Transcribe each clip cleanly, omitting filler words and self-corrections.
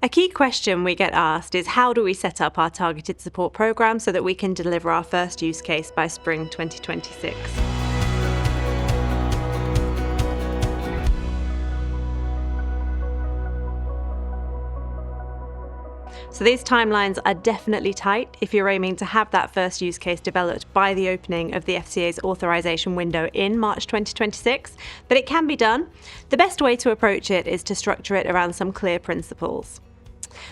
A key question we get asked is how do we set up our targeted support program so that we can deliver our first use case by spring 2026? So these timelines are definitely tight if you're aiming to have that first use case developed by the opening of the FCA's authorization window in March 2026, but it can be done. The best way to approach it is to structure it around some clear principles.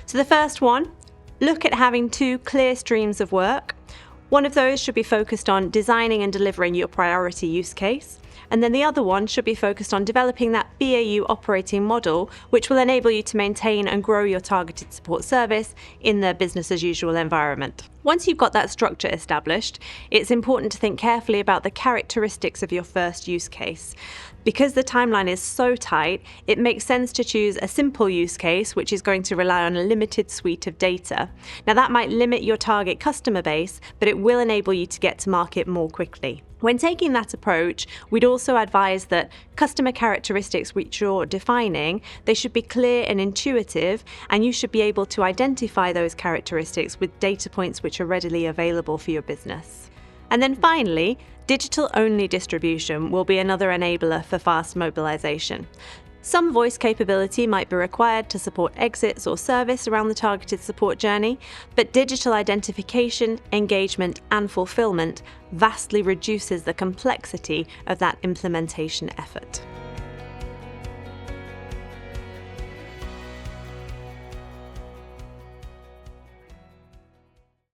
So the first one, look at having 2 clear streams of work. One of those should be focused on designing and delivering your priority use case, and then the other one should be focused on developing that BAU operating model, which will enable you to maintain and grow your targeted support service in the business as usual environment. Once you've got that structure established, it's important to think carefully about the characteristics of your first use case. Because the timeline is so tight, it makes sense to choose a simple use case, which is going to rely on a limited suite of data. Now that might limit your target customer base, but it will enable you to get to market more quickly. When taking that approach, we'd also advise that customer characteristics which you're defining, they should be clear and intuitive, and you should be able to identify those characteristics with data points which are readily available for your business. And then finally, digital-only distribution will be another enabler for fast mobilization. Some voice capability might be required to support exits or service around the targeted support journey, but digital identification, engagement, and fulfillment vastly reduces the complexity of that implementation effort.